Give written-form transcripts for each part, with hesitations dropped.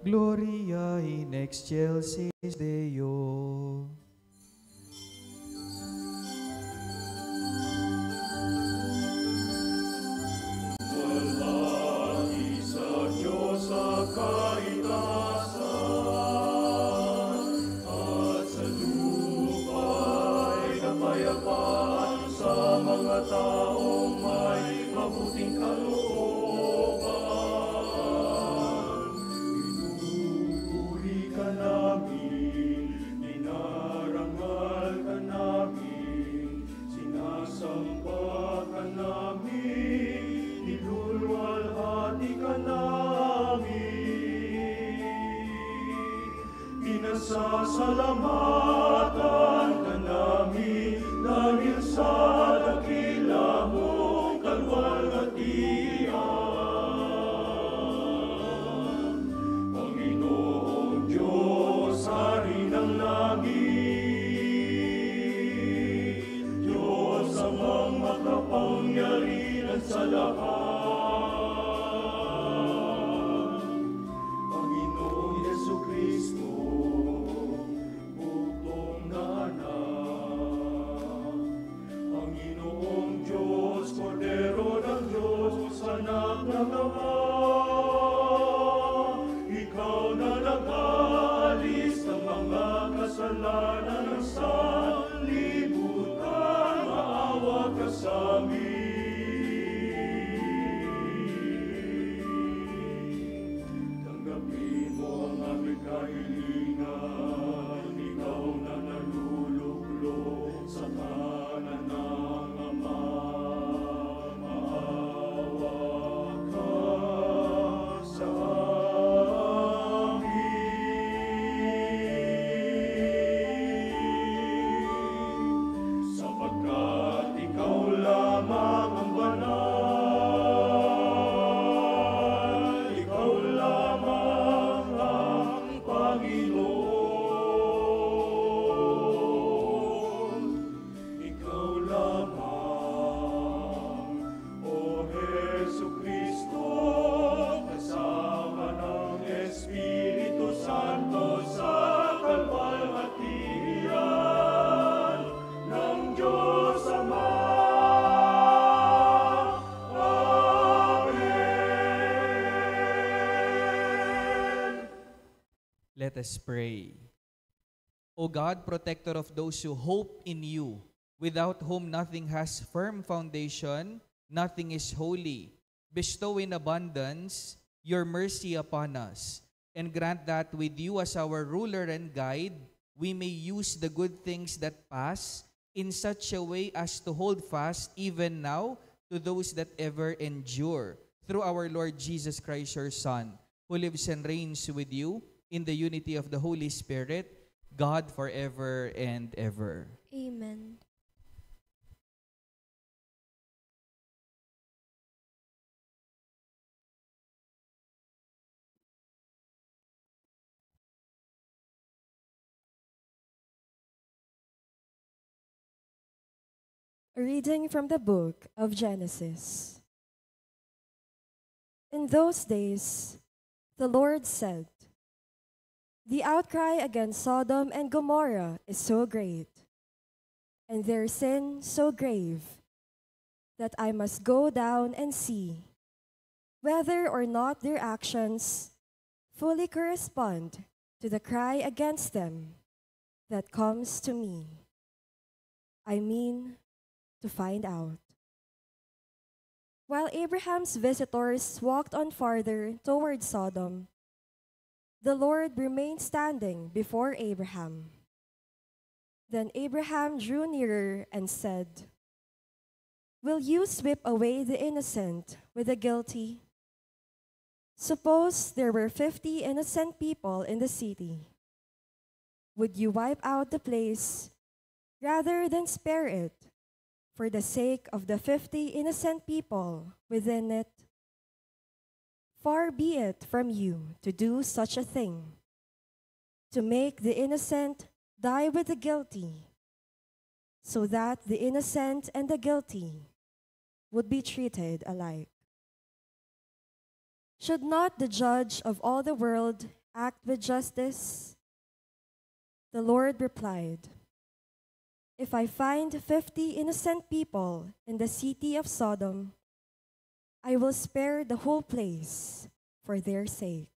Gloria in excelsis Deo. Sasalamatan ka namin dahil sa dakila mong kalwalhatian. Panginoong Diyos, Hari ng langit, Diyos amang makapangyarihan sa lahat. Panginoong Jesucristo, anak ng Ama, ikaw na nag-aalis ng mga kasalanan ng sanlibutan, maawa ka sa amin. Tanggapin mo ang aming kahilingan, ikaw na naluluklok sa kanan ng Ama. Let us pray. O God, protector of those who hope in you, without whom nothing has firm foundation, nothing is holy, bestow in abundance your mercy upon us, and grant that with you as our ruler and guide, we may use the good things that pass in such a way as to hold fast even now to those that ever endure. Through our Lord Jesus Christ, your Son, who lives and reigns with you in the unity of the Holy Spirit, God forever and ever. Amen. A reading from the book of Genesis. In those days, the Lord said, "The outcry against Sodom and Gomorrah is so great, and their sin so grave, that I must go down and see whether or not their actions fully correspond to the cry against them that comes to me. I mean, to find out." While Abraham's visitors walked on farther toward Sodom, the Lord remained standing before Abraham. Then Abraham drew nearer and said, "Will you sweep away the innocent with the guilty? Suppose there were 50 innocent people in the city. Would you wipe out the place rather than spare it for the sake of the 50 innocent people within it? Far be it from you to do such a thing, to make the innocent die with the guilty, so that the innocent and the guilty would be treated alike. Should not the judge of all the world act with justice? The Lord replied, if I find 50 innocent people in the city of Sodom, I will spare the whole place for their sake.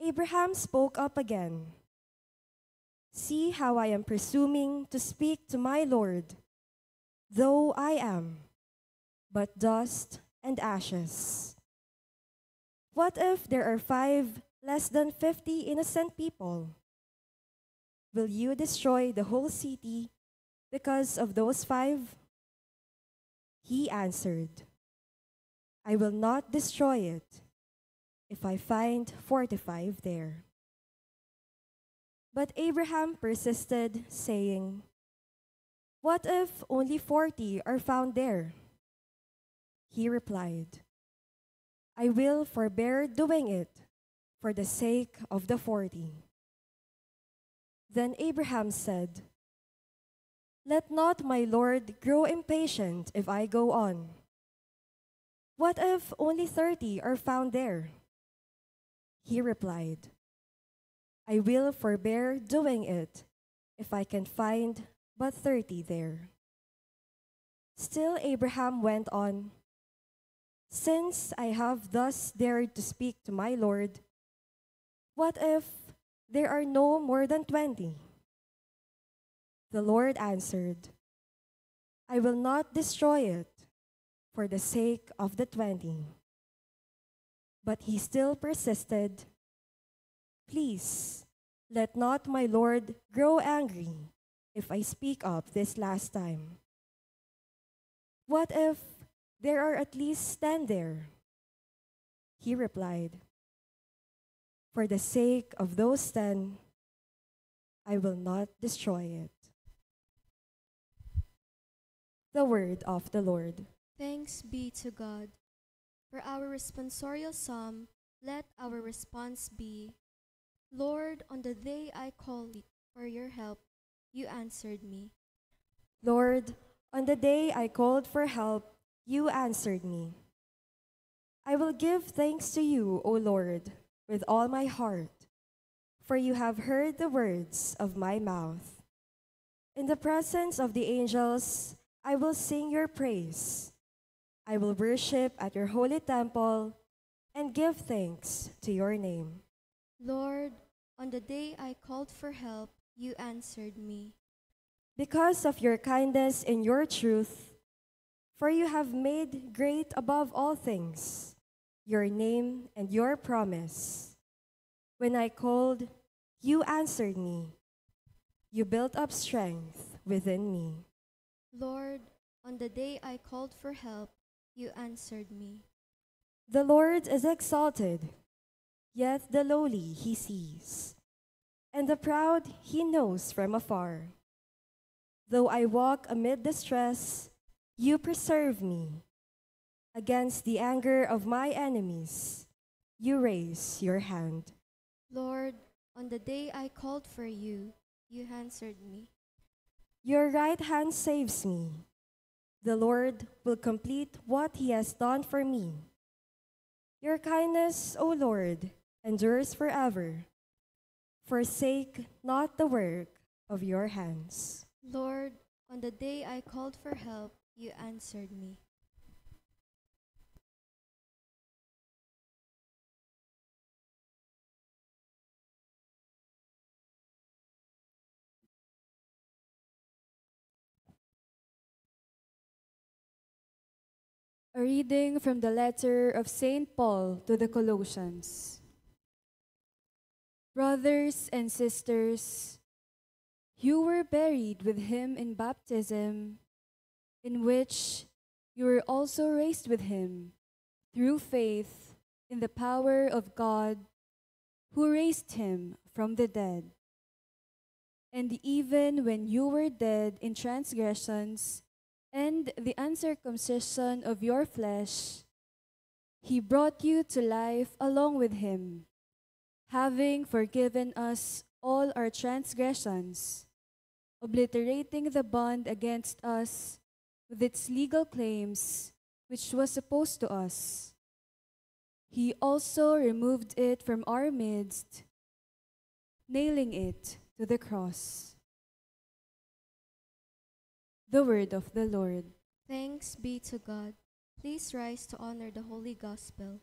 Abraham spoke up again. See how I am presuming to speak to my Lord, though I am but dust and ashes. What if there are 5 less than 50 innocent people? Will you destroy the whole city because of those 5? He answered, I will not destroy it if I find 45 there. But Abraham persisted, saying, what if only 40 are found there? He replied, I will forbear doing it for the sake of the 40. Then Abraham said, let not my Lord grow impatient if I go on. What if only 30 are found there? He replied, I will forbear doing it if I can find but 30 there. Still Abraham went on, since I have thus dared to speak to my Lord, what if there are no more than 20? The Lord answered, I will not destroy it for the sake of the 20. But he still persisted, please, let not my Lord grow angry if I speak up this last time. What if there are at least 10 there? He replied, for the sake of those 10, I will not destroy it. The word of the Lord. Thanks be to God. For our responsorial psalm, let our response be, Lord, on the day I called for your help, you answered me. Lord, on the day I called for help, you answered me. I will give thanks to you, O Lord, with all my heart, for you have heard the words of my mouth. In the presence of the angels, I will sing your praise. I will worship at your holy temple and give thanks to your name. Lord, on the day I called for help, you answered me. Because of your kindness and your truth, for you have made great above all things your name and your promise. When I called, you answered me. You built up strength within me. Lord, on the day I called for help, you answered me. The Lord is exalted, yet the lowly he sees, and the proud he knows from afar. Though I walk amid distress, you preserve me. Against the anger of my enemies, you raise your hand. Lord, on the day I called for you, you answered me. Your right hand saves me. The Lord will complete what he has done for me. Your kindness, O Lord, endures forever. Forsake not the work of your hands. Lord, on the day I called for help, you answered me. A reading from the letter of St. Paul to the Colossians. Brothers and sisters, you were buried with him in baptism, in which you were also raised with him through faith in the power of God who raised him from the dead. And even when you were dead in transgressions and the uncircumcision of your flesh, he brought you to life along with him, having forgiven us all our transgressions, obliterating the bond against us with its legal claims, which was opposed to us. He also removed it from our midst, nailing it to the cross. The word of the Lord. Thanks be to God. Please rise to honor the Holy Gospel.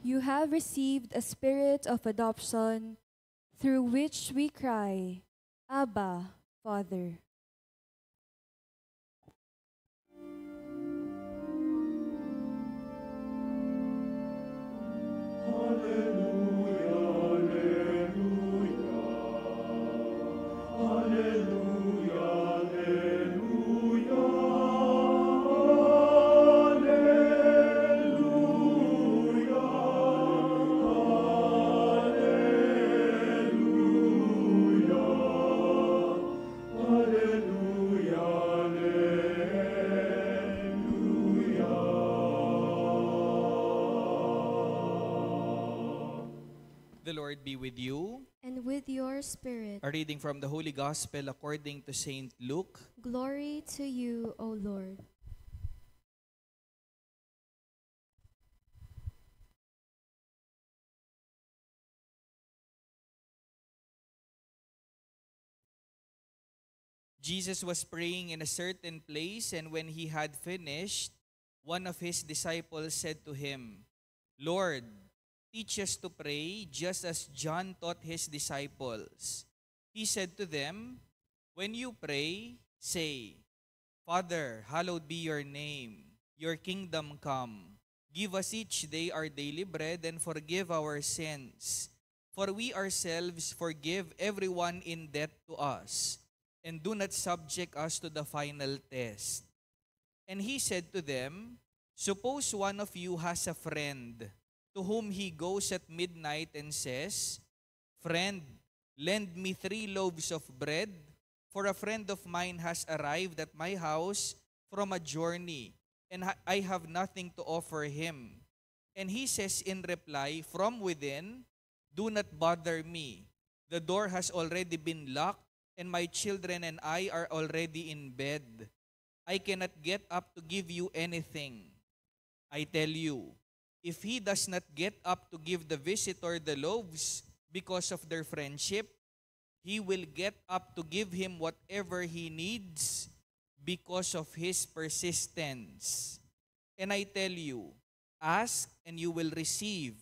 You have received a spirit of adoption through which we cry, Abba, Father. The Lord be with you. And with your spirit. A reading from the Holy Gospel according to Saint Luke. Glory to you, O Lord. Jesus was praying in a certain place, and when he had finished, one of his disciples said to him, Lord, teach us to pray, just as John taught his disciples. He said to them, when you pray, say, Father, hallowed be your name. Your kingdom come. Give us each day our daily bread, and forgive our sins. For we ourselves forgive everyone in debt to us. And do not subject us to the final test. And he said to them, suppose one of you has a friend to whom he goes at midnight and says, Friend, lend me 3 loaves of bread, for a friend of mine has arrived at my house from a journey, and I have nothing to offer him. And he says in reply, from within, do not bother me. The door has already been locked, and my children and I are already in bed. I cannot get up to give you anything. I tell you, if he does not get up to give the visitor the loaves because of their friendship, he will get up to give him whatever he needs because of his persistence. And I tell you, ask and you will receive.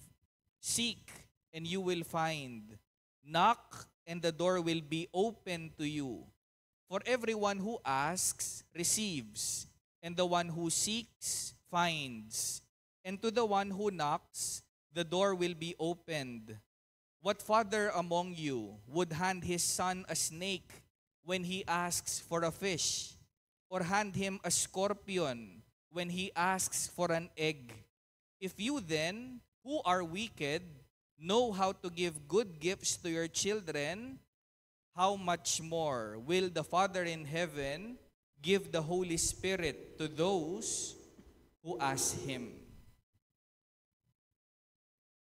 Seek and you will find. Knock and the door will be open to you. For everyone who asks, receives, and the one who seeks, finds. And to the one who knocks, the door will be opened. What father among you would hand his son a snake when he asks for a fish? Or hand him a scorpion when he asks for an egg? If you then, who are wicked, know how to give good gifts to your children, how much more will the Father in heaven give the Holy Spirit to those who ask Him?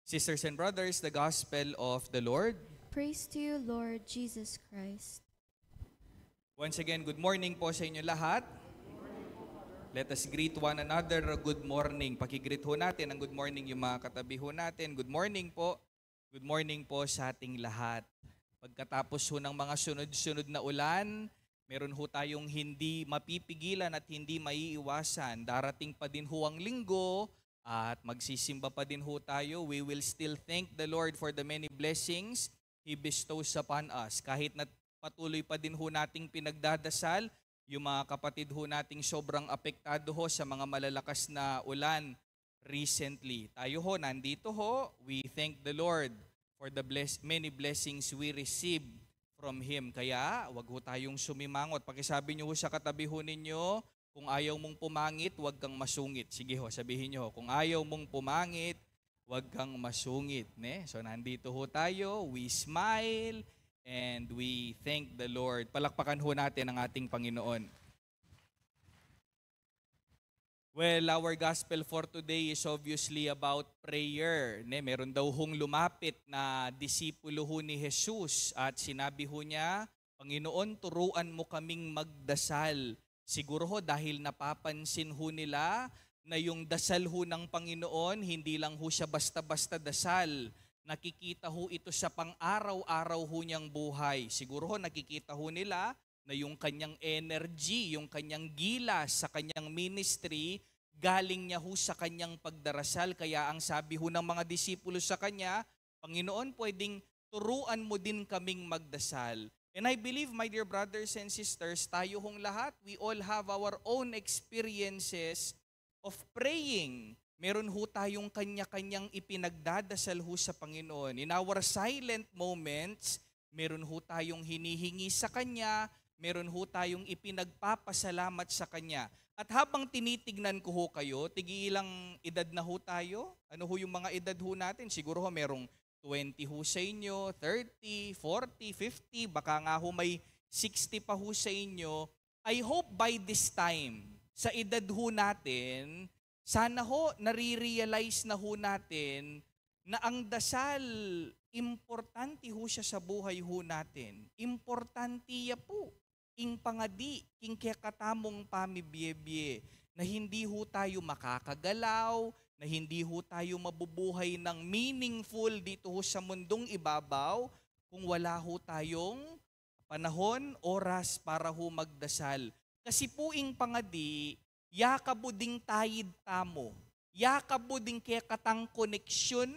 Sisters and brothers, the Gospel of the Lord. Praise to you, Lord Jesus Christ. Once again, good morning po sa inyo lahat. Let us greet one another. Good morning. Pakigreet ho natin ang good morning yung mga katabi ho natin. Good morning po. Good morning po sa ating lahat. Pagkatapos ho ng mga sunod-sunod na ulan, meron ho tayong hindi mapipigilan at hindi maiiwasan. Darating pa din ho ang linggo at magsisimba pa din ho tayo. We will still thank the Lord for the many blessings He bestows upon us. Kahit na patuloy pa din ho nating pinagdadasal, yung mga kapatid ho nating sobrang apektado ho sa mga malalakas na ulan recently. Tayo ho, nandito ho, we thank the Lord for the many blessings we receive from Him. Kaya, wag ho tayong sumimangot. Pakisabi niyo ho sa katabi ho ninyo, kung ayaw mong pumangit, wag kang masungit. Sige ho, sabihin niyo ho, kung ayaw mong pumangit, wag kang masungit. So nandito ho tayo, we smile, and we thank the Lord. Palakpakan ho natin ang ating Panginoon. Well, our gospel for today is obviously about prayer. Meron daw hong lumapit na disipulo ho ni Jesus at sinabi ho niya, Panginoon, turuan mo kaming magdasal. Siguro ho dahil napapansin ho nila na yung dasal ho ng Panginoon, hindi lang ho siya basta-basta dasal. Nakikita ho ito sa pang-araw-araw ho niyang buhay. Siguro ho nakikita ho nila na yung kanyang energy, yung kanyang gilas sa kanyang ministry, galing niya ho sa kanyang pagdarasal. Kaya ang sabi ho ng mga disipulo sa kanya, Panginoon, pwedeng turuan mo din kaming magdasal. And I believe, my dear brothers and sisters, tayo hong lahat, we all have our own experiences of praying. Meron ho tayong kanya-kanyang ipinagdadasal ho sa Panginoon. In our silent moments, meron ho tayong hinihingi sa Kanya, meron ho tayong ipinagpapasalamat sa Kanya. At habang tinitignan ko ho kayo, ilang edad na ho tayo? Ano ho yung mga edad ho natin? Siguro ho merong 20 ho sa inyo, 30, 40, 50, baka nga ho may 60 pa ho sa inyo. I hope by this time, sa edad ho natin, sana ho nare-realize na ho natin na ang dasal, importante ho siya sa buhay ho natin. Importante ya po. Ing pangadi, king kakatamong pamibiyebye, na hindi ho tayo makakagalaw, na hindi ho tayo mabubuhay ng meaningful dito ho sa mundong ibabaw kung wala ho tayong panahon, oras para ho magdasal. Kasi po ing pangadi, yakabuding tayid tamo, yakabuding kaya katang koneksyon,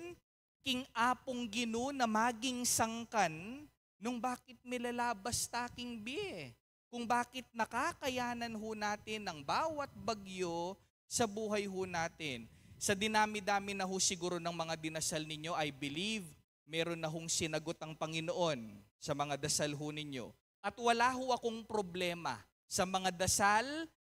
king apong Gino na maging sangkan, nung bakit milalabas taking biye. Kung bakit nakakayanan ho natin ang bawat bagyo sa buhay ho natin. Sa dinami-dami na ho siguro ng mga dinasal ninyo, I believe meron na hong sinagot ang Panginoon sa mga dasal ho ninyo. At wala ho akong problema sa mga dasal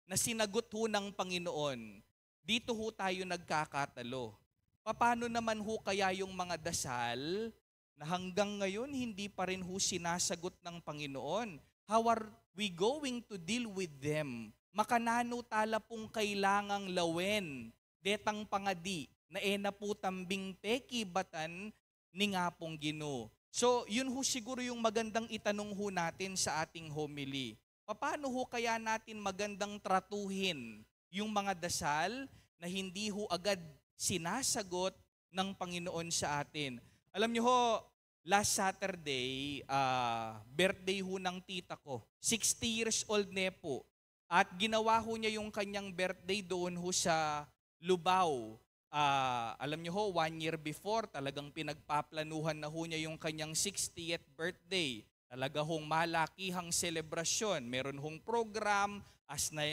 na sinagot ho ng Panginoon. Dito ho tayo nagkakatalo. Paano naman ho kaya yung mga dasal na hanggang ngayon hindi pa rin ho sinasagot ng Panginoon? How are we going to deal with them? Makanano tala pong kailangang lawen, detang pangadi, na ena po tambing peki batan ni nga pong Gino. So, yun ho siguro yung magandang itanong ho natin sa ating homily. Paano ho kaya natin magandang tratuhin yung mga dasal na hindi ho agad sinasagot ng Panginoon sa atin? Alam niyo ho, last Saturday, birthday ho ng tita ko. 60 years old na po. At ginawa ho niya yung kanyang birthday doon ho sa Lubao. Alam niyo ho, 1 year before, talagang pinagpaplanuhan na ho niya yung kanyang 60th birthday. Talaga hong malakihang selebrasyon. Meron hong program, as na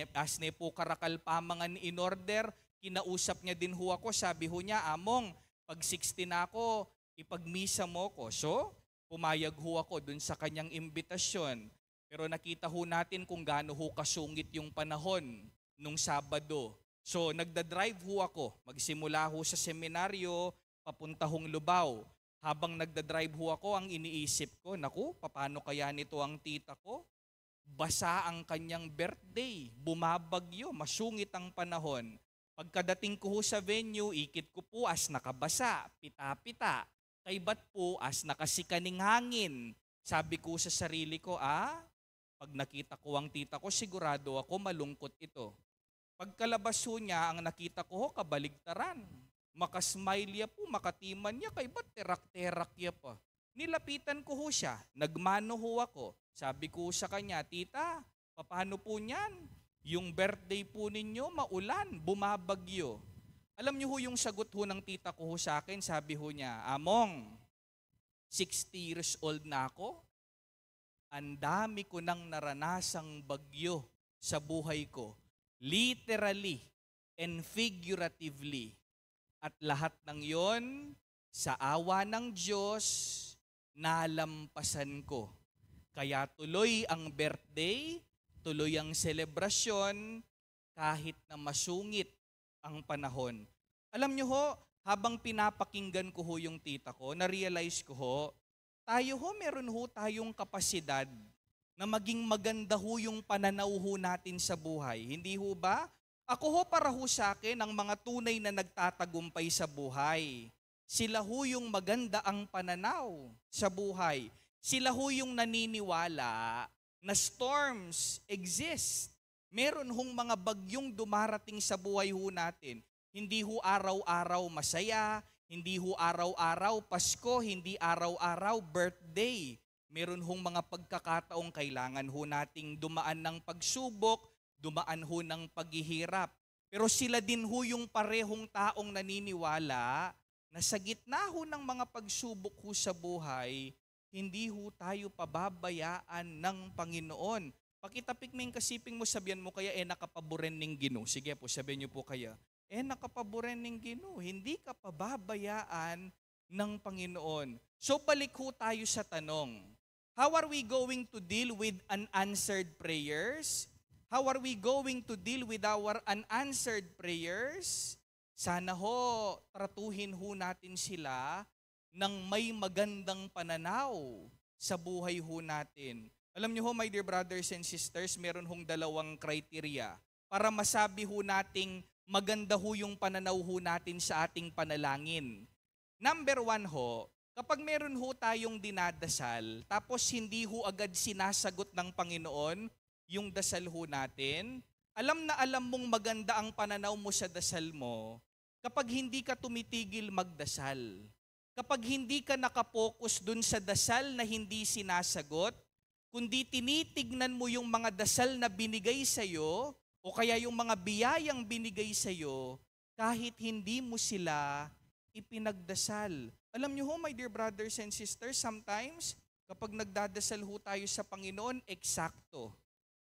po karakal pamangan in order. Kinausap niya din ho ako, sabi ho niya, Among, pag 60 na ako, ipagmisa mo ko. So, pumayag ho ako dun sa kanyang imbitasyon. Pero nakita ho natin kung gaano ho kasungit yung panahon nung Sabado. So, nagdadrive ho ako. Magsimula ho sa seminaryo, papunta hong Lubao. Habang nagdadrive ho ako, ang iniisip ko, naku, paano kaya nito ang tita ko? Basa ang kanyang birthday, bumabagyo, masungit ang panahon. Pagkadating ko ho sa venue, ikit ko po as nakabasa, pita-pita. Kay ba't po as nakasikaning hangin? Sabi ko sa sarili ko, pag nakita ko ang tita ko, sigurado ako malungkot ito. Pagkalabas ho niya, ang nakita ko ho, kabaligtaran. Makasmile ya po, makatiman niya, kay ba't terak-terak ya pa. Nilapitan ko ho siya, nagmano ho ako. Sabi ko sa kanya, tita, paano po niyan? Yung birthday po ninyo, maulan, bumabagyo. Alam niyo ho yung sagot ho ng tita ko ho sa akin, sabi ho niya, Among, 60 years old na ako, ang dami ko nang naranasang bagyo sa buhay ko, literally and figuratively. At lahat ng yon, sa awa ng Diyos, nalampasan ko. Kaya tuloy ang birthday, tuloy ang selebrasyon, kahit na masungit ang panahon. Alam nyo ho, habang pinapakinggan ko ho yung tita ko, na-realize ko ho, tayo ho, meron ho tayong kapasidad na maging maganda ho yung pananaw ho natin sa buhay. Hindi ho ba? Ako ho, para ho sa akin, ang mga tunay na nagtatagumpay sa buhay. Sila ho yung maganda ang pananaw sa buhay. Sila ho yung naniniwala na storms exist. Meron hong mga bagyong dumarating sa buhay ho natin. Hindi ho araw-araw masaya, hindi ho araw-araw Pasko, hindi araw-araw birthday. Meron hong mga pagkakataong kailangan ho nating dumaan ng pagsubok, dumaan ho ng paghihirap. Pero sila din ho yung parehong taong naniniwala na sa gitna ho ng mga pagsubok ho sa buhay, hindi ho tayo pababayaan ng Panginoon. Pakitapik mo yung kasiping mo, sabihan mo kaya, nakapaboren ning Ginoo. Sige po, sabihin niyo po kaya, nakapaboren ning Ginoo. Hindi ka pababayaan ng Panginoon. So balik ho tayo sa tanong. How are we going to deal with unanswered prayers? How are we going to deal with our unanswered prayers? Sana ho, tratuhin ho natin sila ng may magandang pananaw sa buhay ho natin. Alam niyo ho, my dear brothers and sisters, meron hong dalawang criteria para masabi ho nating maganda ho yung pananaw ho natin sa ating panalangin. Number 1 ho, kapag meron ho tayong dinadasal, tapos hindi ho agad sinasagot ng Panginoon yung dasal ho natin, alam na alam mong maganda ang pananaw mo sa dasal mo kapag hindi ka tumitigil magdasal. Kapag hindi ka nakapokus dun sa dasal na hindi sinasagot, kundi tinitignan mo yung mga dasal na binigay sa'yo o kaya yung mga biyayang binigay sa'yo kahit hindi mo sila ipinagdasal. Alam niyo ho, my dear brothers and sisters, sometimes kapag nagdadasal ho tayo sa Panginoon, eksakto.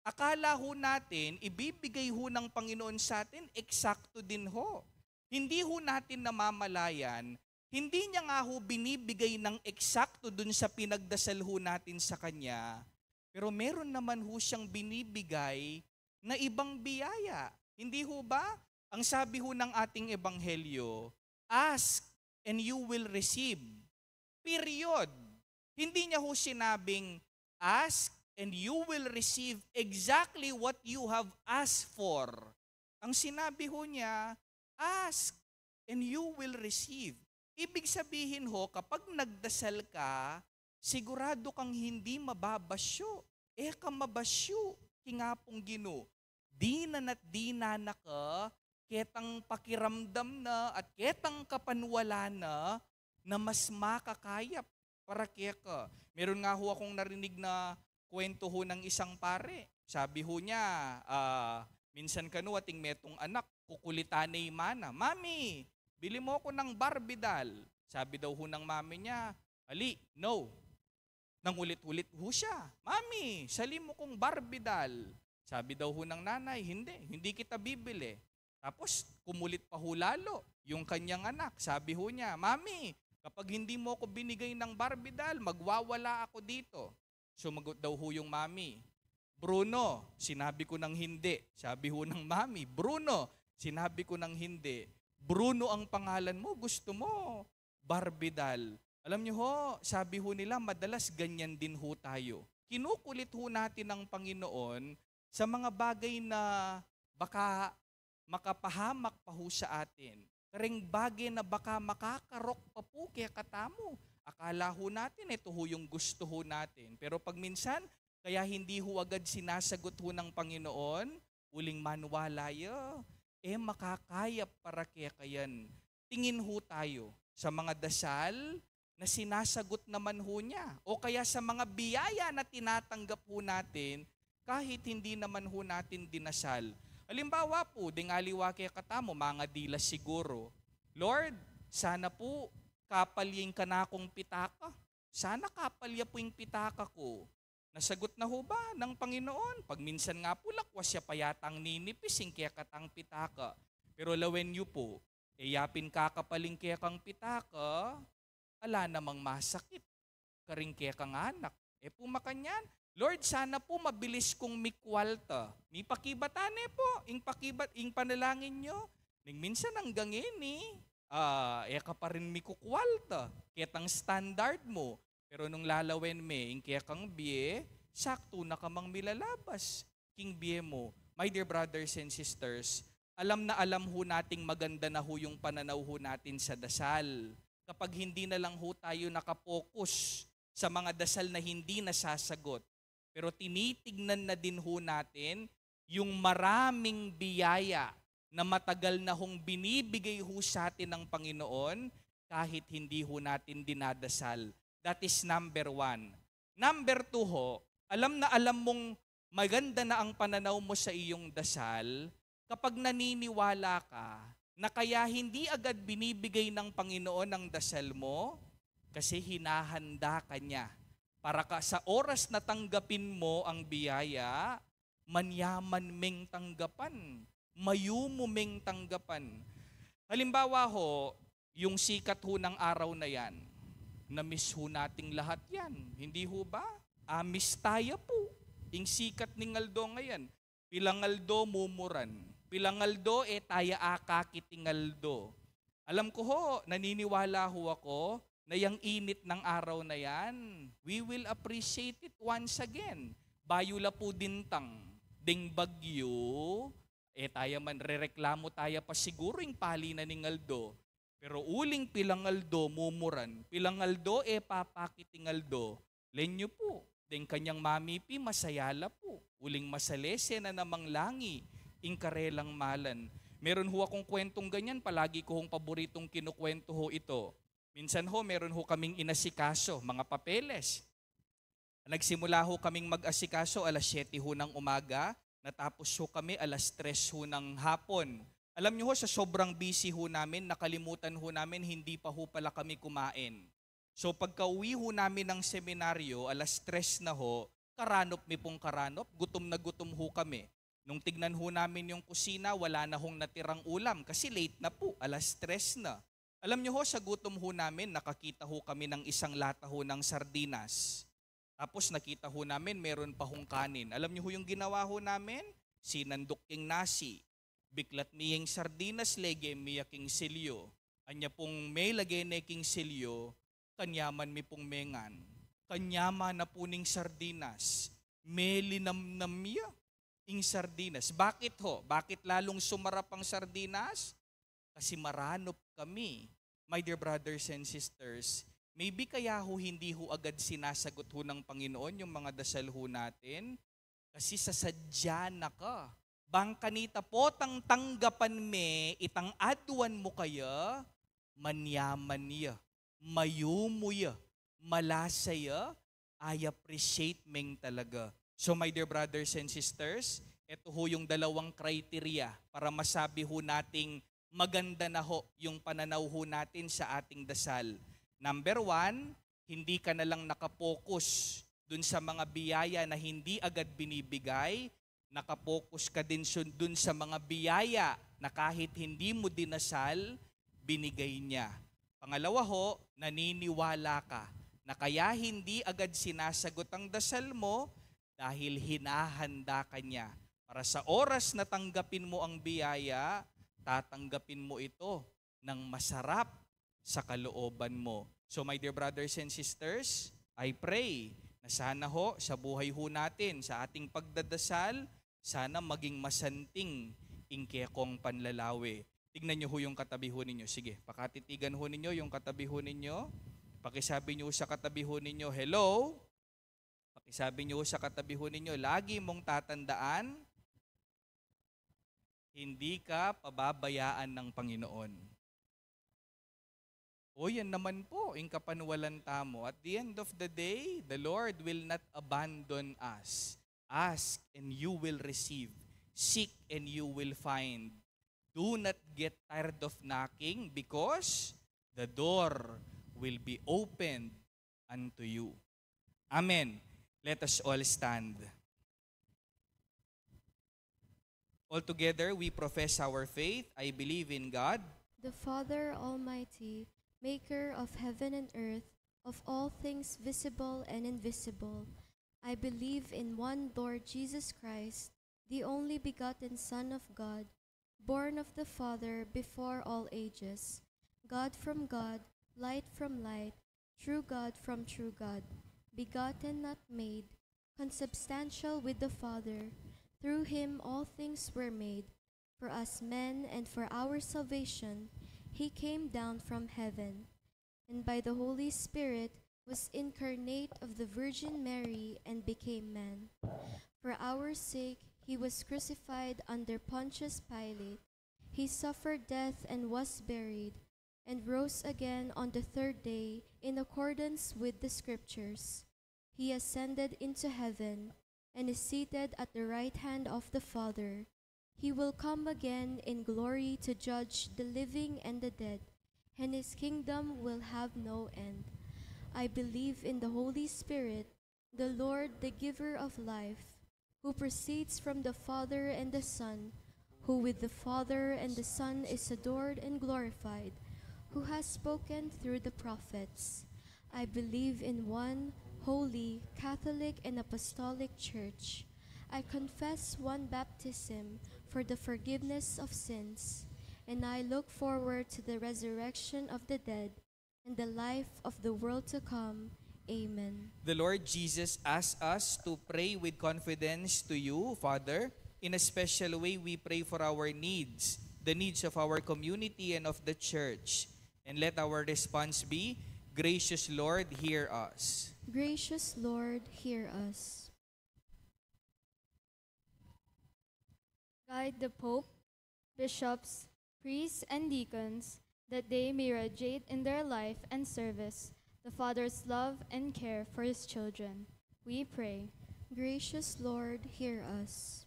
Akala ho natin, ibibigay ho ng Panginoon sa atin, eksakto din ho. Hindi ho natin namamalayan, hindi niya nga ho binibigay ng eksakto dun sa pinagdasal ho natin sa Kanya, pero meron naman ho siyang binibigay na ibang biyaya. Hindi ho ba? Ang sabi ho ng ating ebanghelyo, ask and you will receive. Period. Hindi niya ho sinabing, ask and you will receive exactly what you have asked for. Ang sinabi ho niya, ask and you will receive. Ibig sabihin ho, kapag nagdasal ka, sigurado kang hindi mababasyo. Ka mabasyo, kingapong Ginoo. Di na ka, ketang pakiramdam na at ketang kapanwala na mas makakayap para keka. Meron nga ho akong narinig na kwento ho ng isang pare. Sabi ho niya, minsan kanu ating metong anak, kukulitanay mana, Mami, bili mo ko ng Barbie doll. Sabi daw ho ng mami niya, Ali, no. Nang ulit-ulit ho siya, Mami, sali mo kong Barbie doll. Sabi daw ho ng nanay, hindi kita bibili. Tapos kumulit pa ho lalo yung kanyang anak. Sabi ho niya, Mami, kapag hindi mo ko binigay ng Barbie doll, magwawala ako dito. Sumagot daw ho yung mami, Bruno, sinabi ko ng hindi. Sabi ho ng mami, Bruno, sinabi ko ng hindi. Bruno ang pangalan mo, gusto mo, Barbie doll. Alam niyo ho, sabi ho nila, madalas ganyan din ho tayo. Kinukulit ho natin ang Panginoon sa mga bagay na baka makapahamak pa ho sa atin. Karing bagay na baka makakarok pa po kaya katamo. Akala ho natin, ito ho yung gusto ho natin. Pero pag minsan, kaya hindi ho agad sinasagot ho ng Panginoon, uling manwalaya, makakayap para kaya kayan. Tingin ho tayo sa mga dasal na sinasagot naman ho niya. O kaya sa mga biyaya na tinatanggap ho natin, kahit hindi naman ho natin dinasal. Halimbawa po, dingaliwa kaya katamo, mga dilas siguro. Lord, sana po kapalyin ka na akong pitaka. Sana kapalya po yung pitaka ko. Nasagot na ho ba ng Panginoon? Pag minsan nga po lakwas siya payatang ninipising kaya katang pitaka. Pero lawen niyo po, yapin kakapaling kaya kang pitaka, ala namang masakit. Karing kaya kang anak, Pumakanyan, Lord, sana po mabilis kong mikwalta. Mi pakibatane po, ing panalangin nyo. Ning minsan hanggang ini, ka pa rin mi kukwalta. Ketang standard mo. Pero nung lalawen me, ing kaya kang biye, sakto na kamang milalabas. King biye mo. My dear brothers and sisters, alam na alam ho nating maganda na ho yung pananaw ho natin sa dasal. Kapag hindi na lang ho tayo nakapokus sa mga dasal na hindi nasasagot. Pero tinitignan na din ho natin yung maraming biyaya na matagal na hong binibigay ho sa atin ng Panginoon kahit hindi ho natin dinadasal. That is number 1. Number 2 ho, alam na alam mong maganda na ang pananaw mo sa iyong dasal kapag naniniwala ka na kaya hindi agad binibigay ng Panginoon ang dasal mo kasi hinahanda ka niya. Para ka sa oras na tanggapin mo ang biyaya, manyaman meng tanggapan, mayumumeng tanggapan. Halimbawa ho, yung sikat ho ng araw na yan, na-miss ho nating lahat yan. Hindi ho ba? Miss tayo po. Yung sikat ni Ngaldo ngayon. Pilangaldo mumuran. Pilangaldo taya akakitingaldo. Alam ko ho, naniniwala ho ako na yung init ng araw na yan, we will appreciate it once again. Bayula po dintang, ding bagyo, tayo man rereklamo tayo pa siguro yung pali na ni Ngaldo. Pero uling pilangaldo mumuran, pilangaldo papakitingaldo, lenyo po, ding kanyang mamipi masayala po, uling masalese na namang langi, ingkarelang malan. Meron ho akong kwentong ganyan, palagi ko hong paboritong kinukwento ho ito. Minsan ho, meron ho kaming inasikaso, mga papeles. Nagsimula ho kaming mag-asikaso alas 7 ho ng umaga, natapos ho kami alas 3 ho ng hapon. Alam niyo ho, sa sobrang busy ho namin, nakalimutan ho namin, hindi pa ho pala kami kumain. So pagka-uwi ho namin ng seminaryo, alas 3 na ho, karanop mi pong karanop, gutom na gutom ho kami. Nung tignan ho namin yung kusina, wala na hong natirang ulam kasi late na po, alas 3 na. Alam niyo ho, sa gutom ho namin, nakakita ho kami ng isang lata ho ng sardinas. Tapos nakita ho namin, meron pa hong kanin. Alam niyo ho yung ginawa ho namin? Sinandok king nasi. Biklat miyeng sardinas lege miya king silyo. Anya pong may lagay na king silyo, kanyaman mi pong mengan. Kanyaman na po ning sardinas. May linamnam miya ing sardinas. Bakit ho? Bakit lalong sumarap ang sardinas? Kasi maranop kami. My dear brothers and sisters, maybe kaya ho hindi ho agad sinasagot ho ng Panginoon yung mga dasal ho natin kasi sasadya na ka. Bang kanita po tang tanggapan me, itang aduan mo kaya, manyaman niya, mayumuya, malasaya, I appreciate meng talaga. So my dear brothers and sisters, ito ho yung dalawang criteria para masabi ho nating maganda na ho yung pananaw ho natin sa ating dasal. Number 1, hindi ka na lang nakapokus dun sa mga biyaya na hindi agad binibigay, nakapokus ka din dun sa mga biyaya na kahit hindi mo dinasal, binigay niya. Pangalawa ho, naniniwala ka na kaya hindi agad sinasagot ang dasal mo dahil hinahanda ka niya. Para sa oras na tanggapin mo ang biyaya, tatanggapin mo ito ng masarap sa kalooban mo. So my dear brothers and sisters, I pray na sana ho sa buhay ho natin, sa ating pagdadasal, sana maging masanting ingkekong panlalawi. Tignan niyo ho yung katabi ho ninyo. Sige, pakatitigan ho ninyo yung katabi ho ninyo. Pakisabi niyo sa katabi ho ninyo, hello. Pakisabi niyo sa katabi ho ninyo, lagi mong tatandaan, hindi ka pababayaan ng Panginoon. O yan naman po, yung kapanwalan tamo. At the end of the day, the Lord will not abandon us. Ask and you will receive. Seek and you will find. Do not get tired of knocking because the door will be opened unto you. Amen. Let us all stand. Altogether, we profess our faith. I believe in God, The Father Almighty, maker of heaven and earth, of all things visible and invisible. I believe in one Lord Jesus Christ, the only begotten Son of God, born of the Father before all ages, God from God, light from light, true God from true God, begotten, not made, consubstantial with the Father. Through him all things were made. For us men and for our salvation, he came down from heaven, and by the Holy Spirit was incarnate of the Virgin Mary and became man. For our sake he was crucified under Pontius Pilate. He suffered death and was buried, and rose again on the third day in accordance with the Scriptures. He ascended into heaven and is seated at the right hand of the Father. He will come again in glory to judge the living and the dead, and his kingdom will have no end. I believe in the Holy Spirit, the Lord, the giver of life, who proceeds from the Father and the Son, who with the Father and the Son is adored and glorified, who has spoken through the prophets. I believe in one holy, Catholic, and Apostolic Church. I confess one baptism for the forgiveness of sins, and I look forward to the resurrection of the dead and the life of the world to come. Amen. The Lord Jesus asks us to pray with confidence to you, Father. In a special way, we pray for our needs, the needs of our community and of the church. And let our response be, Gracious Lord, hear us. Gracious Lord, hear us. Guide the Pope, bishops, priests, and deacons, that they may radiate in their life and service the Father's love and care for his children. We pray. Gracious Lord, hear us.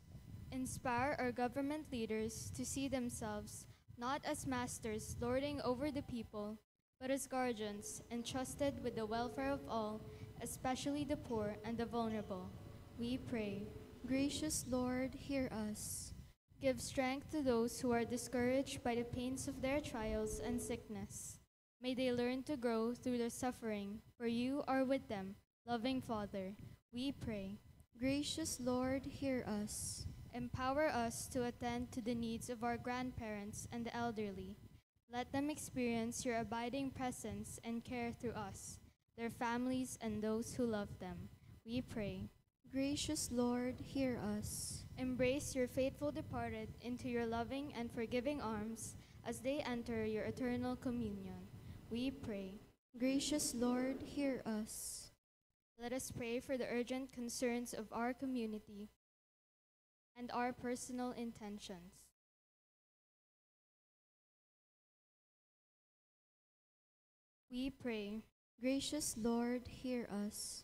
Inspire our government leaders to see themselves not as masters lording over the people, but as guardians entrusted with the welfare of all, especially the poor and the vulnerable. We pray. Gracious Lord, hear us. Give strength to those who are discouraged by the pains of their trials and sickness. May they learn to grow through their suffering, for you are with them, loving Father. We pray. Gracious Lord, hear us. Empower us to attend to the needs of our grandparents and the elderly. Let them experience your abiding presence and care through us, their families, and those who love them. We pray. Gracious Lord, hear us. Embrace your faithful departed into your loving and forgiving arms as they enter your eternal communion. We pray. Gracious Lord, hear us. Let us pray for the urgent concerns of our community and our personal intentions. We pray. Gracious Lord, hear us.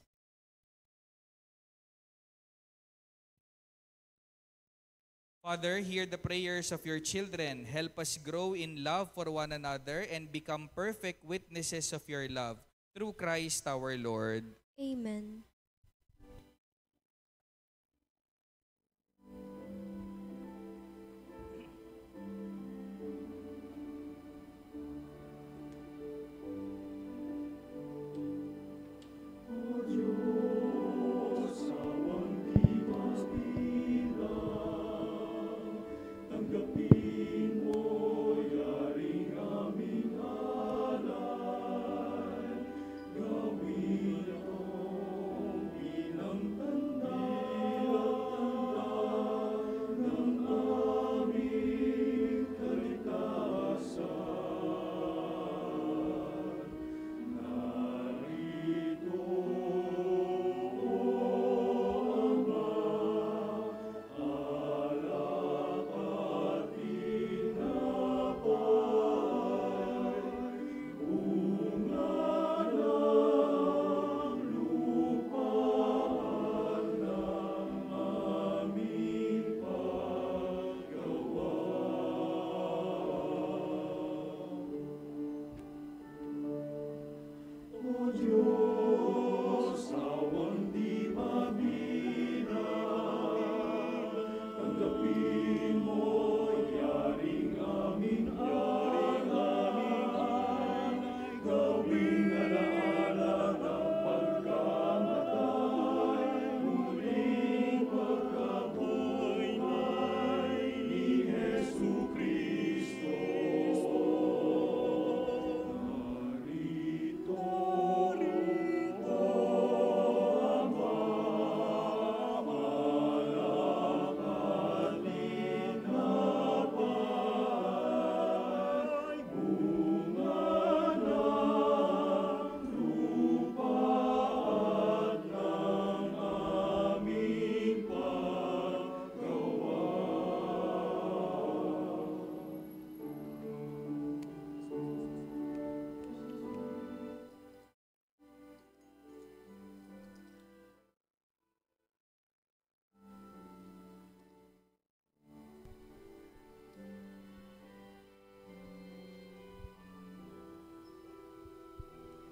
Father, hear the prayers of your children. Help us grow in love for one another and become perfect witnesses of your love. Through Christ our Lord. Amen.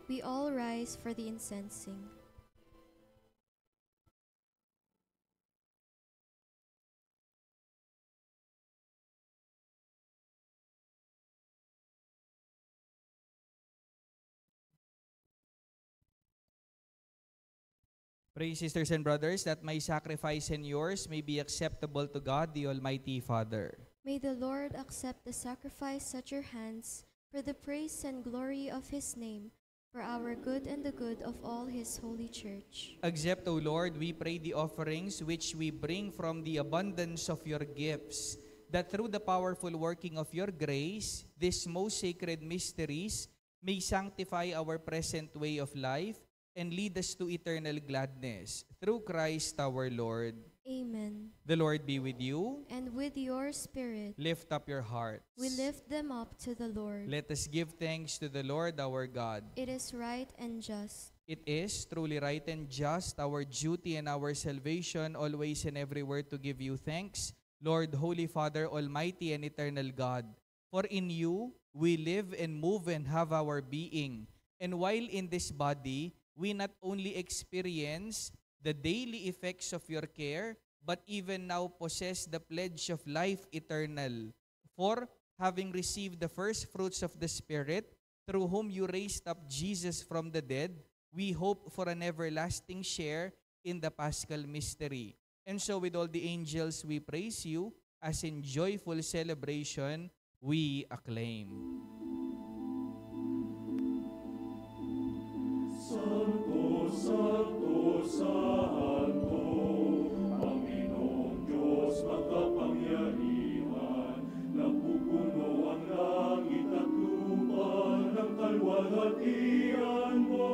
We all rise for the incensing. Pray, sisters and brothers, that my sacrifice and yours may be acceptable to God, the Almighty Father. May the Lord accept the sacrifice at your hands for the praise and glory of his name, for our good and the good of all his holy church. Accept, O Lord, we pray, the offerings which we bring from the abundance of your gifts, that through the powerful working of your grace, these most sacred mysteries may sanctify our present way of life and lead us to eternal gladness. Through Christ our Lord. Amen. The Lord be with you. And with your spirit, Lift up your hearts. we lift them up to the Lord. Let us give thanks to the Lord our God. It is right and just. It is truly right and just, our duty and our salvation, always and everywhere to give you thanks, Lord, Holy Father, Almighty and eternal God. For in you we live and move and have our being. And while in this body, we not only experience the daily effects of your care, but even now possess the pledge of life eternal. For, having received the first fruits of the Spirit, through whom you raised up Jesus from the dead, we hope for an everlasting share in the Paschal mystery. And so with all the angels we praise you, as in joyful celebration we acclaim. Santo, Santo, Santo, Panginoong Diyos makapangyarihan, napupuno ang langit at lupa ng kalwalhatian mo.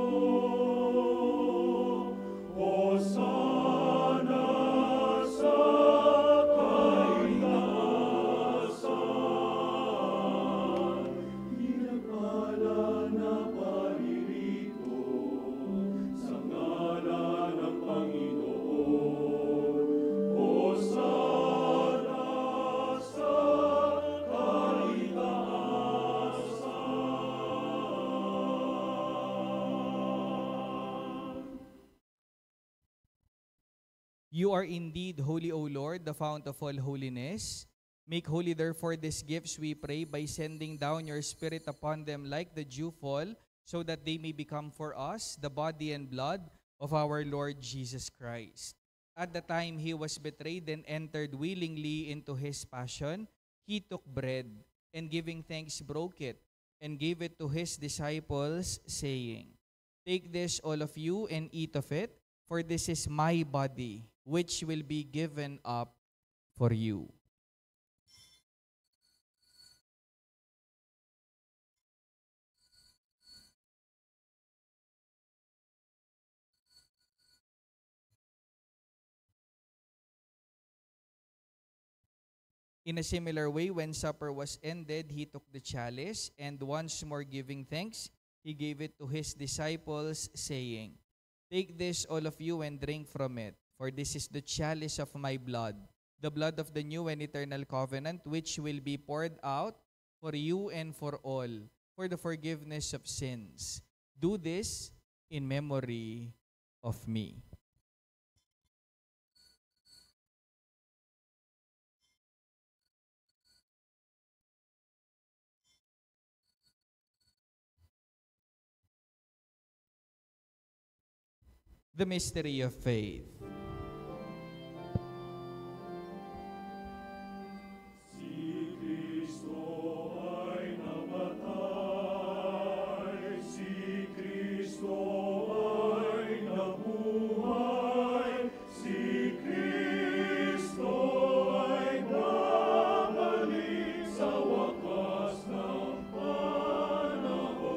Hosana sa kaitaasan, pinagpala na paririto sa ngalan ng Panginoon. Hosana sa kaitaasan. You are indeed holy, O Lord, the fount of all holiness. Make holy therefore these gifts, we pray, by sending down your Spirit upon them like the dewfall, so that they may become for us the body and blood of our Lord Jesus Christ. At the time he was betrayed and entered willingly into his passion, he took bread, and giving thanks broke it, and gave it to his disciples, saying, Take this, all of you, and eat of it, for this is my body, which will be given up for you. In a similar way, when supper was ended, he took the chalice, and once more giving thanks, he gave it to his disciples, saying, Take this, all of you, and drink from it, for this is the chalice of my blood, the blood of the new and eternal covenant, which will be poured out for you and for all, for the forgiveness of sins. Do this in memory of me. The mystery of faith. Si Kristo ay namatay, si Kristo ay nabuhay, si Kristo ay babalik sa wakas ng panahon.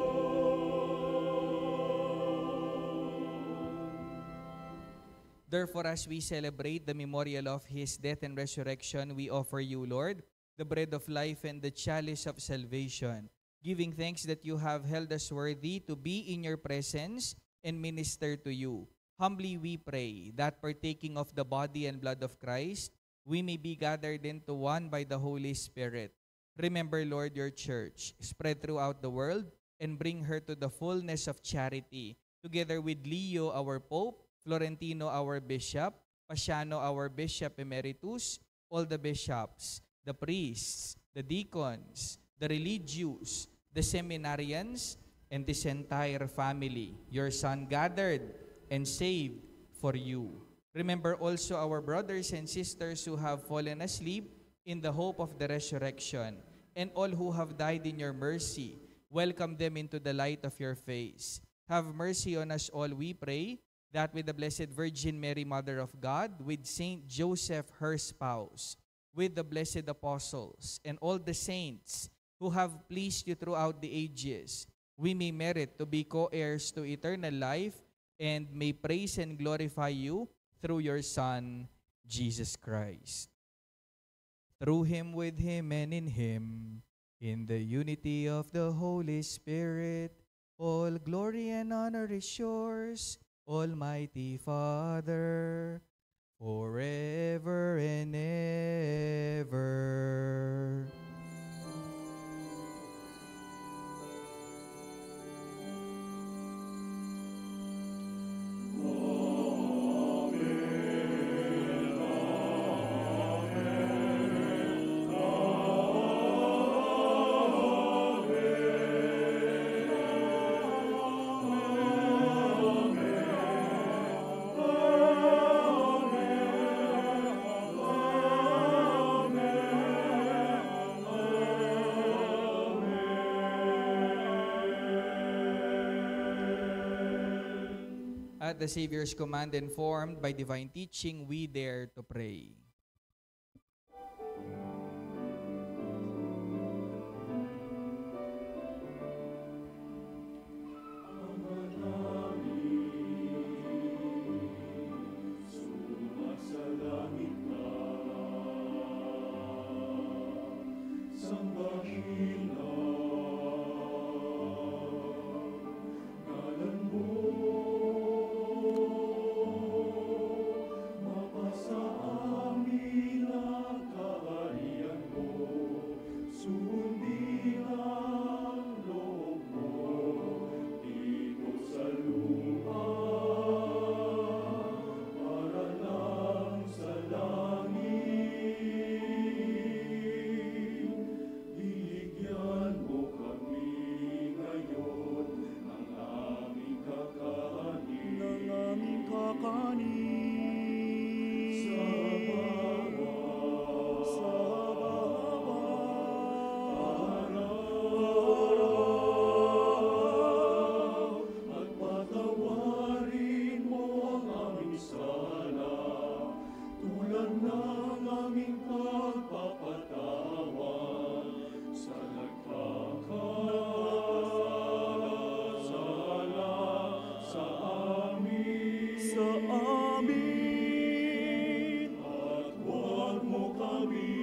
Therefore, as we celebrate the memorial of his death and resurrection, we offer you, Lord, the bread of life and the chalice of salvation, giving thanks that you have held us worthy to be in your presence and minister to you. Humbly we pray that, partaking of the body and blood of Christ, we may be gathered into one by the Holy Spirit. Remember, Lord, your church, spread throughout the world, and bring her to the fullness of charity, together with Leo, our Pope, Florentino, our Bishop, Pasiano, our Bishop Emeritus, all the bishops, the priests, the deacons, the religious, the seminarians, and this entire family, your Son gathered and saved for you. Remember also our brothers and sisters who have fallen asleep in the hope of the resurrection, and all who have died in your mercy. Welcome them into the light of your face. Have mercy on us all, we pray, that with the Blessed Virgin Mary, Mother of God, with Saint Joseph, her spouse, with the blessed apostles, and all the saints who have pleased you throughout the ages, we may merit to be co-heirs to eternal life and may praise and glorify you through your Son, Jesus Christ. Through him, with him, and in him, in the unity of the Holy Spirit, all glory and honor is yours, Almighty Father, forever and ever. At the Savior's command, informed by divine teaching, we dare to pray. Sumasalangit ka, sambahin ngalan mo, mapasa amin ang kaharian mo, sundin ang loob mo, dito sa lupa, para lang sa langit. Bigyan mo kami ngayon ng aming kakanin. Sa bawat araw, at patawarin mo ang aming sala, tulad ng aming pagpapatawad sa nagkakasala sa amin. At huwag mo kami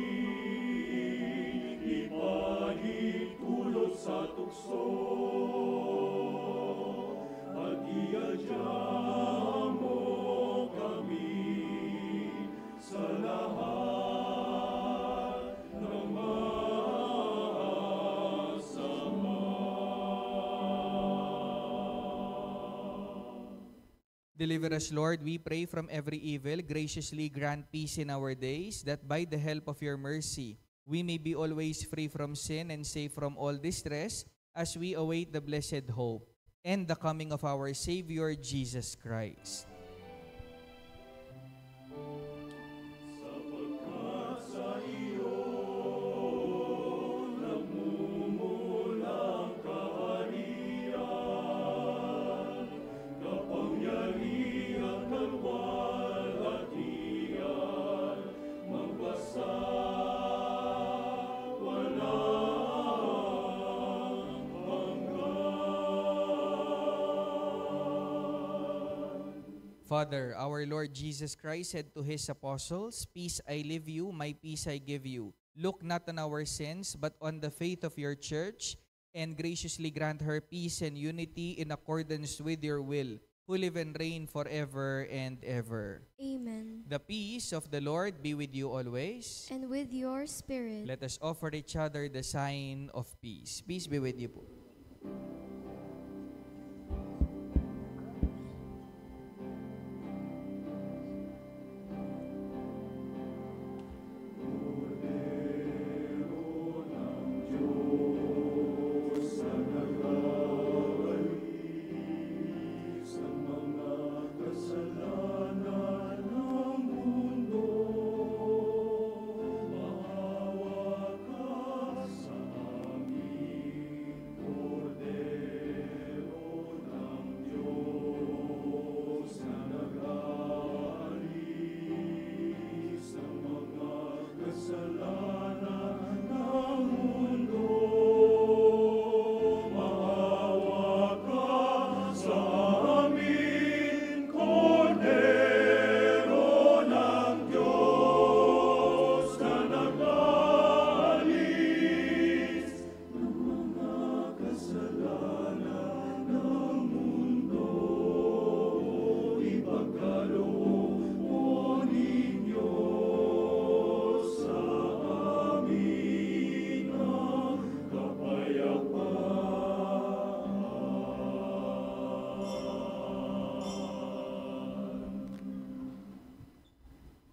ipahintulot sa tukso, at iadya mo kami sa lahat ng masama. Deliver us, Lord, we pray, from every evil. Graciously grant peace in our days, that by the help of your mercy, we may be always free from sin and safe from all distress, as we await the blessed hope and the coming of our Savior, Jesus Christ. Sapagkat sa iyo nagmumulang kaharian, kapangyarihan, kalwalhatian, magpasawalang hanggan. Father, our Lord Jesus Christ said to his apostles, "Peace I leave you, my peace I give you. Look not on our sins, but on the faith of your church, and graciously grant her peace and unity in accordance with your will, who live and reign forever and ever." Amen. The peace of the Lord be with you always. And with your spirit. Let us offer each other the sign of peace. Peace be with you po.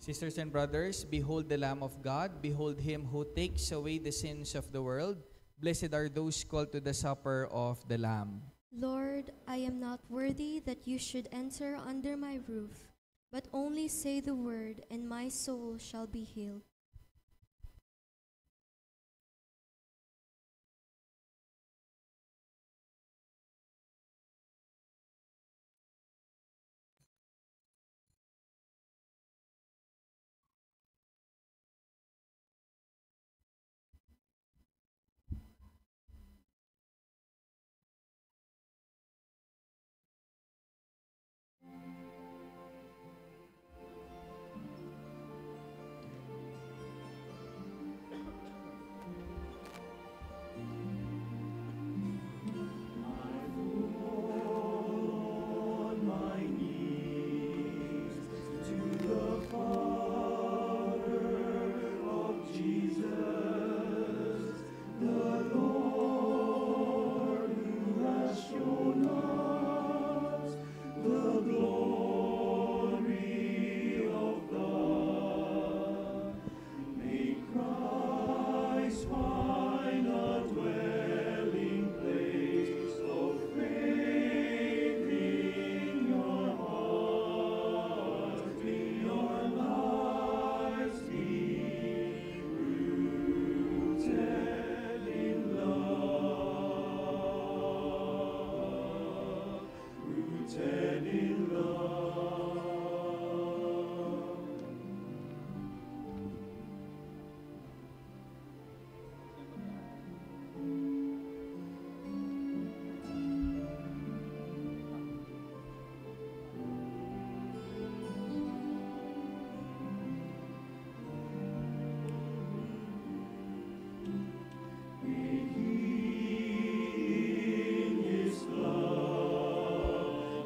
Sisters and brothers, behold the Lamb of God, behold him who takes away the sins of the world. Blessed are those called to the supper of the Lamb. Lord, I am not worthy that you should enter under my roof, but only say the word, and my soul shall be healed.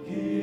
Give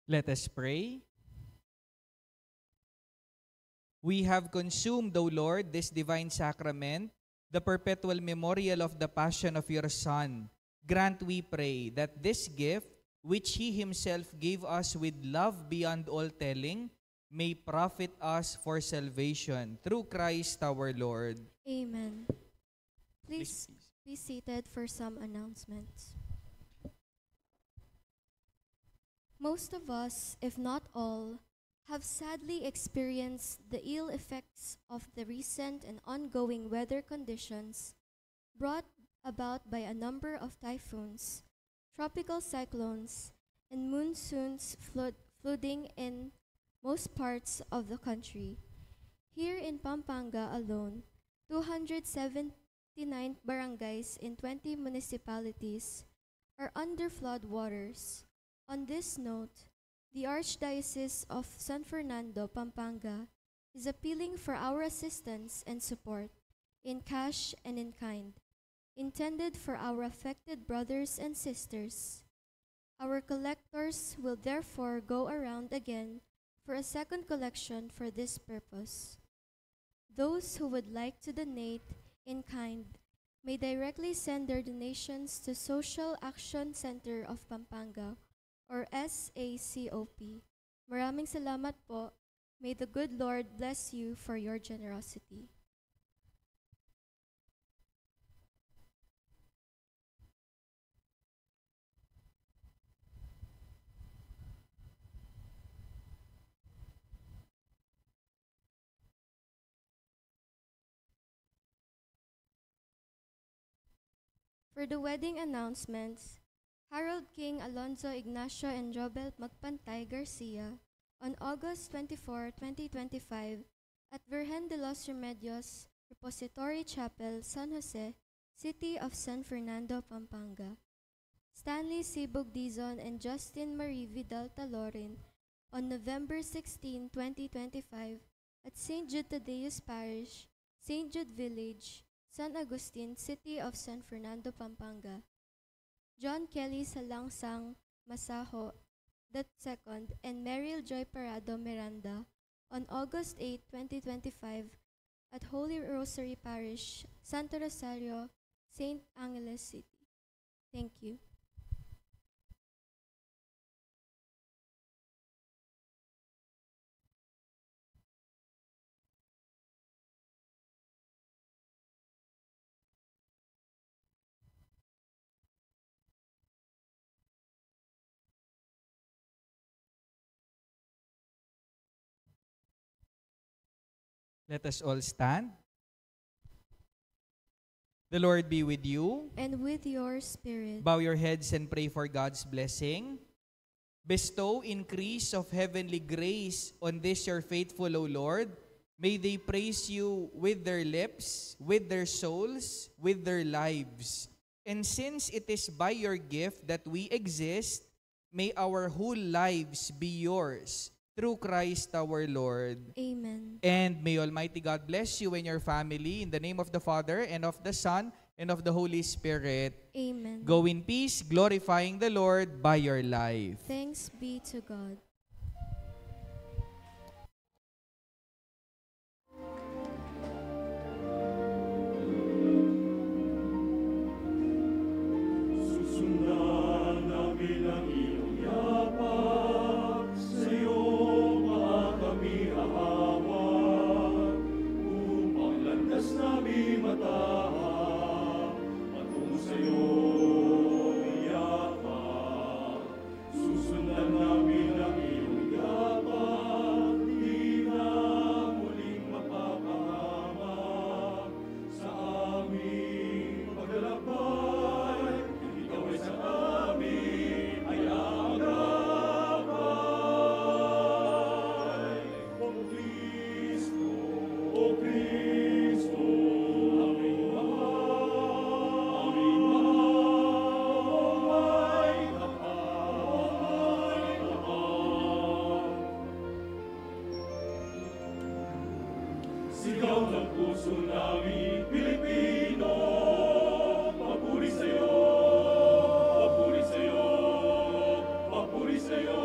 Let us pray. We have consumed, O Lord, this divine sacrament, the perpetual memorial of the passion of your Son. Grant, we pray, that this gift, which He Himself gave us with love beyond all telling, may profit us for salvation through Christ our Lord. Amen. Please be seated for some announcements. Most of us, if not all, have sadly experienced the ill effects of the recent and ongoing weather conditions brought about by a number of typhoons, tropical cyclones, and monsoons flooding in most parts of the country. Here in Pampanga alone, 279 barangays in 20 municipalities are under flood waters. On this note, the Archdiocese of San Fernando, Pampanga, is appealing for our assistance and support in cash and in kind, intended for our affected brothers and sisters. Our collectors will therefore go around again for a second collection for this purpose. Those who would like to donate in kind may directly send their donations to Social Action Center of Pampanga or SACOP. Maraming salamat po. May the good Lord bless you for your generosity. For the wedding announcements, Harold King Alonzo Ignacio and Jobel Magpantay Garcia on August 24, 2025 at Virgen de los Remedios Repository Chapel, San Jose, City of San Fernando, Pampanga. Stanley C. Bugdizon and Justin Marie Vidal Talorin on November 16, 2025 at St. Jude Tadeus Parish, St. Jude Village, San Agustin, City of San Fernando, Pampanga. John Kelly Salangsang Masaho II and Meryl Joy Parado Miranda on August 8, 2025 at Holy Rosary Parish, Santo Rosario, St. Angeles City. Thank you. Let us all stand. The Lord be with you. And with your spirit. Bow your heads and pray for God's blessing. Bestow increase of heavenly grace on this your faithful, O Lord. May they praise you with their lips, with their souls, with their lives. And since it is by your gift that we exist, may our whole lives be yours. Through Christ our Lord. Amen. And may Almighty God bless you and your family in the name of the Father and of the Son and of the Holy Spirit. Amen. Go in peace, glorifying the Lord by your life. Thanks be to God. Susundan namin ang iyong yapak, sa iyo kami hahawak, upang landas namin matahak, patungo sa iyo iyapak. Susundan namin ang iyong yapak, di na muling mapapahamak sa aming paglalakbay. Ikaw ay sa amin ay agapay. O Kristo, aming mahal, may kapal. Sigaw ng puso namin, Pilipino, papuri sa'yo, papuri sa'yo, papuri sa'yo.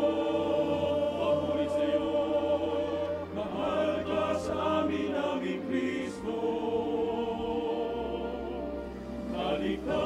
halika